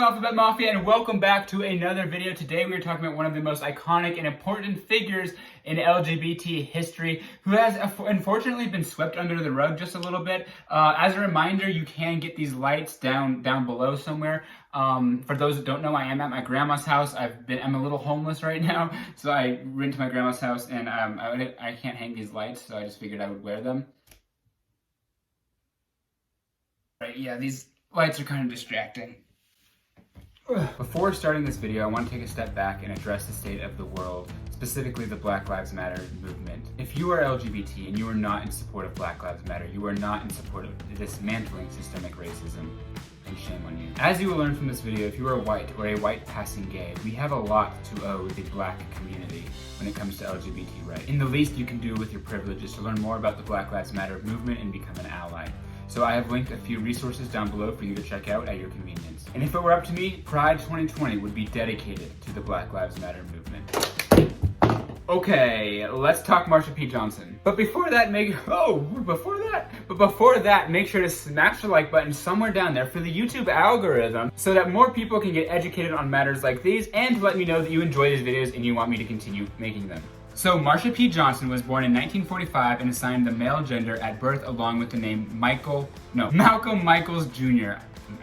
Alphabet Mafia, and welcome back to another video. Today we are talking about one of the most iconic and important figures in LGBT history who has unfortunately been swept under the rug just a little bit. As a reminder, you can get these lights down below somewhere. For those that don't know, I am at my grandma's house. I'm a little homeless right now, so I went to my grandma's house and I can't hang these lights, so I just figured I would wear them. Right, yeah, these lights are kind of distracting. Before starting this video, I want to take a step back and address the state of the world, specifically the Black Lives Matter movement. If you are LGBT and you are not in support of Black Lives Matter, you are not in support of dismantling systemic racism, and shame on you. As you will learn from this video, if you are white or a white passing gay, we have a lot to owe the Black community when it comes to LGBT rights. In the least you can do with your privilege is to learn more about the Black Lives Matter movement and become an ally. So I have linked a few resources down below for you to check out at your convenience. And if it were up to me, Pride 2020 would be dedicated to the Black Lives Matter movement. Okay, let's talk Marsha P. Johnson. But before that, make sure to smash the like button somewhere down there for the YouTube algorithm so that more people can get educated on matters like these, and to let me know that you enjoy these videos and you want me to continue making them. So Marsha P. Johnson was born in 1945 and assigned the male gender at birth along with the name Malcolm Michaels Jr.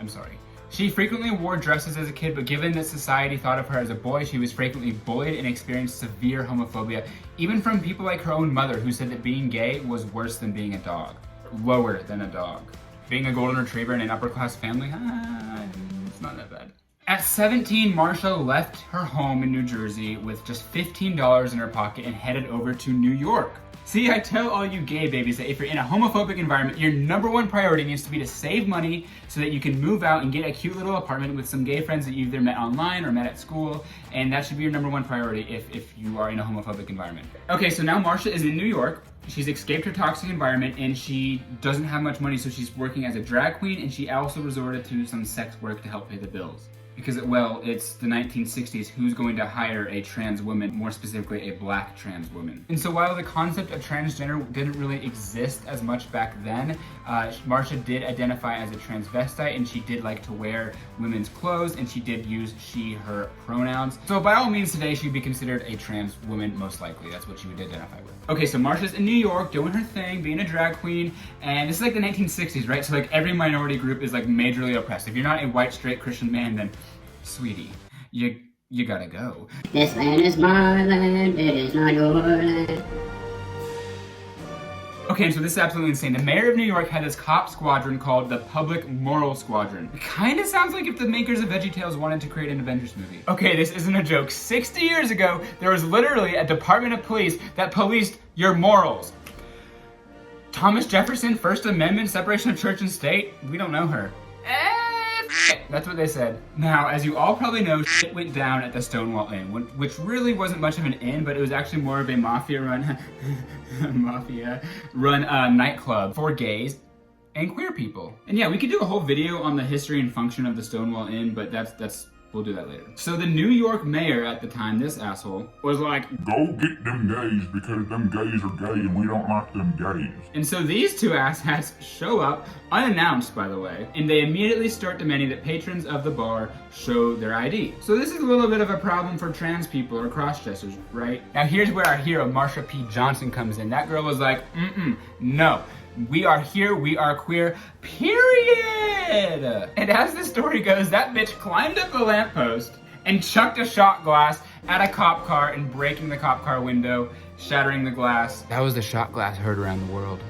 I'm sorry. She frequently wore dresses as a kid, but given that society thought of her as a boy, she was frequently bullied and experienced severe homophobia, even from people like her own mother, who said that being gay was worse than being a dog. Lower than a dog. Being a golden retriever in an upper class family, it's not that bad. At 17, Marsha left her home in New Jersey with just $15 in her pocket and headed over to New York. See, I tell all you gay babies that if you're in a homophobic environment, your #1 priority needs to be to save money so that you can move out and get a cute little apartment with some gay friends that you either met online or met at school, and that should be your #1 priority if you are in a homophobic environment. Okay, so now Marsha is in New York. She's escaped her toxic environment and she doesn't have much money, so she's working as a drag queen, and she also resorted to some sex work to help pay the bills. Because, well, it's the 1960s, who's going to hire a trans woman, more specifically a black trans woman? And so while the concept of transgender didn't really exist as much back then, Marsha did identify as a transvestite, and she did like to wear women's clothes, and she did use she, her pronouns. So by all means today, she'd be considered a trans woman, most likely. That's what she would identify with. Okay, so Marsha's in New York doing her thing, being a drag queen, and this is like the 1960s, right? So like every minority group is like majorly oppressed. If you're not a white, straight Christian man, then sweetie, you gotta go. This land is my land, it is not your land. Okay, so this is absolutely insane. The mayor of New York had this cop squadron called the Public Moral Squadron. It kinda sounds like if the makers of VeggieTales wanted to create an Avengers movie. Okay, this isn't a joke. 60 years ago, there was literally a department of police that policed your morals. Thomas Jefferson, First Amendment, separation of church and state? We don't know her. That's what they said. Now, as you all probably know, shit went down at the Stonewall Inn, which really wasn't much of an inn, but it was actually more of a mafia-run nightclub for gays and queer people. And yeah, we could do a whole video on the history and function of the Stonewall Inn, but we'll do that later. So the New York mayor at the time, this asshole, was like, go get them gays because them gays are gay and we don't like them gays. And so these two asshats show up, unannounced by the way, and they immediately start demanding that patrons of the bar show their ID. So this is a little bit of a problem for trans people or cross-dressers, right? Now here's where our hero, Marsha P. Johnson, comes in. That girl was like, no. We are here, we are queer, period! And as the story goes, that bitch climbed up a lamppost and chucked a shot glass at a cop car and breaking the cop car window, shattering the glass. That was the shot glass heard around the world.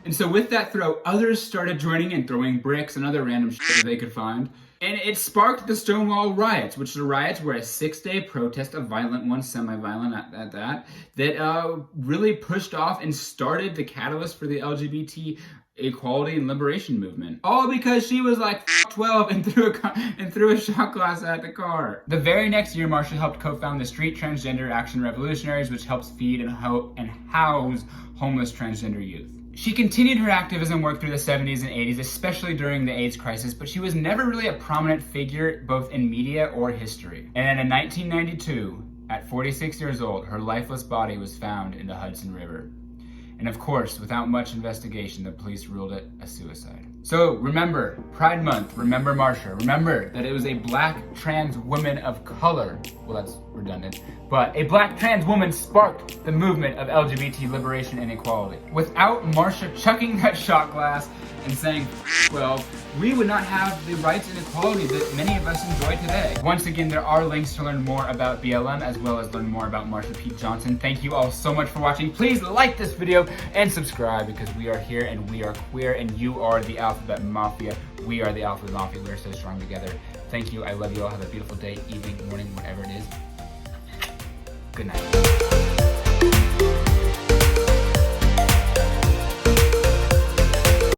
And so with that throw, others started joining in, throwing bricks and other random shit they could find. And it sparked the Stonewall riots, which the riots were a 6-day protest, a violent one, semi-violent at that really pushed off and started the catalyst for the LGBT equality and liberation movement. All because she was like 12 and threw a shot glass at the car. The very next year, Marsha helped co-found the Street Transgender Action Revolutionaries, which helps feed and house homeless transgender youth. She continued her activism work through the 70s and 80s, especially during the AIDS crisis, but she was never really a prominent figure both in media or history. And then in 1992, at 46 years old, her lifeless body was found in the Hudson River. And of course, without much investigation, the police ruled it a suicide. So remember Pride Month, remember Marsha, remember that it was a black trans woman of color, well that's redundant, but a black trans woman sparked the movement of LGBT liberation and equality. Without Marsha chucking that shot glass and saying, well, we would not have the rights and equality that many of us enjoy today. Once again, there are links to learn more about BLM as well as learn more about Marsha P. Johnson. Thank you all so much for watching. Please like this video and subscribe because we are here and we are queer and you are the Alphabet Mafia. We are the Alphabet Mafia. We are so strong together. Thank you. I love you all. Have a beautiful day, evening, morning, whatever it is. Good night.